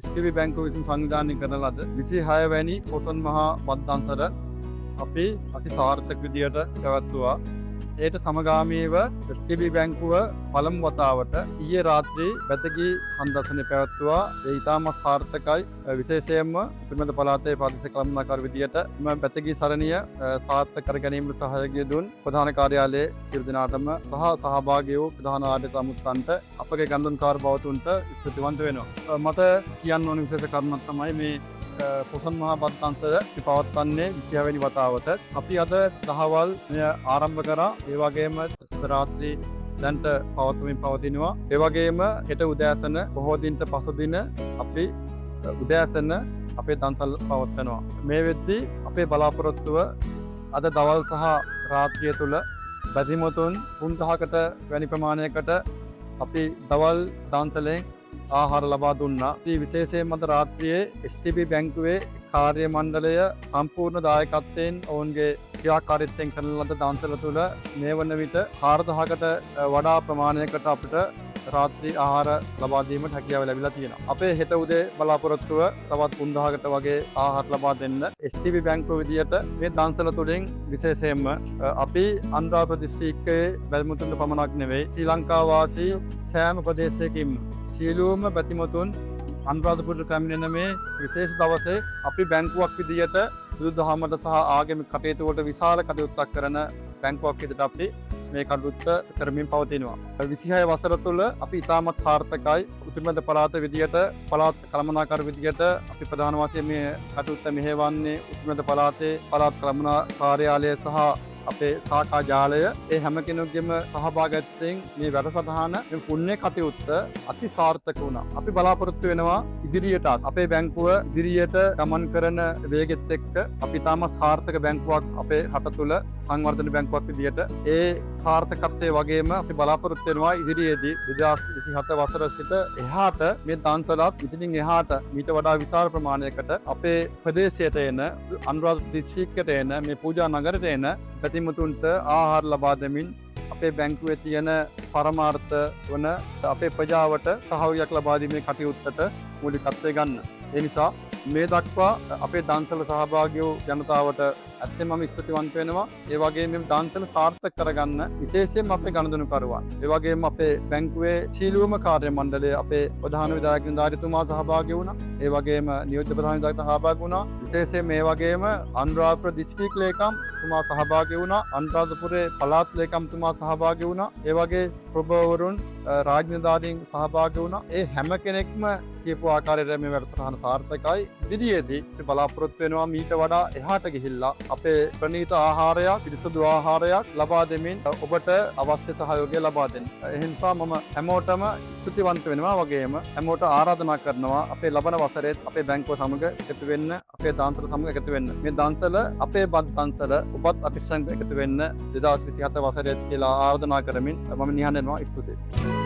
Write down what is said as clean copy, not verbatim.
STB බැංකුව විසින් සංවිධානය කරන ලද 26 වැනි පොසොන් මහා වද්දන්තර අපි අති සාර්ථක විදියට පැවැත්වුවා. ඒට සමගාමීව STB බැංකුව පළමු වතාවට ඊයේ රාත්‍රී බැතගී සම්දර්ශනය පැවැත්වුවා. ඒ ඉතාම සාර්ථකයි. විශේෂයෙන්ම පිළිමද පළාතේ ප්‍රාදේශීය කළමනාකරු විදියට මෙම බැතගී සරණිය සාර්ථක කර ගැනීමට සහයෝගය දුන් ප්‍රධාන කාර්යාලයේ සියලු දෙනාටම සහ සහභාගී වූ ප්‍රධාන ආඩිත අමුත්තන්ට අපගේ ගන්ධන්කාර බවතුන්ට ස්තුතිවන්ත වෙනවා. මට කියන්න ඕන විශේෂ කරුණක් තමයි මේ පොසොන් මහා වද්දන්තර පවත්වන්නේ 26 වෙනි වතාවට. අපි අද දහවල් මෙය ආරම්භ කරා. ඒ වගේම රාත්‍රී දැන්ට පවත්වමින් පවතිනවා. ඒ වගේම හෙට උදෑසන බොහෝ දිනට පසු දින අපි උදෑසන අපේ දන්තල් පවත්වනවා. මේ වෙද්දී අපේ බලාපොරොත්තුව අද දවල් සහ රාත්‍රිය තුල බැතිමතුන් 3000කට වැනි ප්‍රමාණයකට අපි දවල් දන්තලෙන් ආහාර ලබා දුන්නා. මේ විශේෂයෙන්ම අද රාත්‍රියේ STB බැංකුවේ කාර්ය මණ්ඩලය සම්පූර්ණ දායකත්වයෙන් ඔවුන්ගේ ක්‍රියාකාරීත්වයෙන් කරන ලද දන්තල තුළ මේ වන විට 4000කට වඩා ප්‍රමාණයකට අපිට රාත්‍රී ආහාර ලබා දීමට හැකියාව ලැබිලා තියෙනවා. අපේ හෙට උදේ බලාපොරොත්තුව තවත් 3000කට වගේ ආහාර ලබා දෙන්න STB බැංකුව විදියට මේ දන්සල තුළින් විශේෂයෙන්ම අපි අනුරාධපුර දිස්ත්‍රික්කයේ බැතිමතුන්ට පමණක් නෙවෙයි ශ්‍රී ලංකා වාසී සෑම ප්‍රදේශයකින්ම සියලුම බැතිමතුන් අනුරාධපුරට පැමිණෙන මේ විශේෂ දවසේ අපි බැංකුවක් විදියට බුදුදහමට සහ ආගමික කටයුතු වලට විශාල කටයුත්තක් කරන බැංකුවක් විදියට අපි මේ කටයුත්ත කරමින් පවතිනවා. 26 වසර තුළ අපි ඉතාමත් සාර්ථකයි. උතුරුමැද පළාත විදියට පළාත් කළමනාකරු විදියට අපි ප්‍රධාන වශයෙන් මේ කටයුත්ත මෙහෙවන්නේ උතුරුමැද පළාතේ පළාත් කළමනා කාර්යාලය සහ අපේ ශාඛා ජාලය. ඒ හැම කෙනෙකුගේම සහභාගීත්වයෙන් මේ වැඩසටහන මේ පුණ්‍ය කටයුත්ත අති සාර්ථක වුණා. අපි බලාපොරොත්තු වෙනවා ඉදිරියටත් අපේ බැංකුව ඉදිරියට ගමන් කරන වේගෙත් එක්ක අපි තාම සාර්ථක බැංකුවක් අපේ රට තුළ සංවර්ධන බැංකුවක් විදියට ඒ සාර්ථකත්වයේ වගේම අපි බලාපොරොත්තු වෙනවා ඉදිරියේදී 2027 වසර සිට එහාට මේ දන්තලත් ඉතින් එහාට මීට වඩා විශාල ප්‍රමාණයකට අපේ ප්‍රදේශයට එන අනුරාධපුර දිස්ත්‍රික්කයට එන මේ පූජා නගරයට එන බැතිමතුන්ට ආහාර ලබා දෙමින් අපේ බැංකුවේ තියෙන පරමාර්ථ වන අපේ ප්‍රජාවට සහයෝගයක් ලබා දීමේ කටයුත්තට මූලිකත්වය ගන්න. ඒ නිසා මේ දක්වා අපේ දන්සල සහභාගී වූ ජනතාවට ඇත්තෙන්ම මම ස්තුතිවන්ත වෙනවා. ඒ වගේම මේ දන්සල සාර්ථක කරගන්න විශේෂයෙන්ම අපේ ගණදෙනුකරුවන්. ඒ වගේම අපේ බැංකුවේ සීලුවම කාර්ය මණ්ඩලය අපේ ප්‍රධාන විධායක නිලධාරීතුමා සහභාගී වුණා. ඒ වගේම නියෝජ්‍ය ප්‍රධාන විධායකතුමා සහභාගී වුණා. විශේෂයෙන් මේ වගේම අනුරාධපුර දිස්ත්‍රික් ලේකම් තුමා සහභාගී වුණා. අනුරාධපුරේ පළාත් ලේකම් තුමා සහභාගී වුණා. ඒ වගේ ප්‍රභවවරුන් රාජ්‍ය නිලධාරීන් සහභාගී වුණා. ඒ හැම කෙනෙක්ම කියපු ආකාරයට මේ වැඩසටහන සාර්ථකයි. ඉදිරියේදී අපි බලාපොරොත්තු වෙනවා මීට වඩා එහාට ගිහිල්ලා අපේ ප්‍රණීත ආහාරයක්, පිරිසිදු ආහාරයක් ලබා දෙමින් ඔබට අවශ්‍ය සහයෝගය ලබා දෙන්න. ඒ නිසා මම හැමෝටම ස්තුතිවන්ත වෙනවා වගේම හැමෝට ආරාධනා කරනවා අපේ ලබන වසරේ අපේ බැංකුව සමග එකතු වෙන්න, අපේ දන්සල සමග එකතු වෙන්න. මේ දන්සල අපේ බත් දන්සල ඔබත් අපිත් සමග එකතු වෙන්න 2027 වසරේ කියලා ආරාධනා කරමින් මම නිහඬ වෙනවා. ස්තුතියි.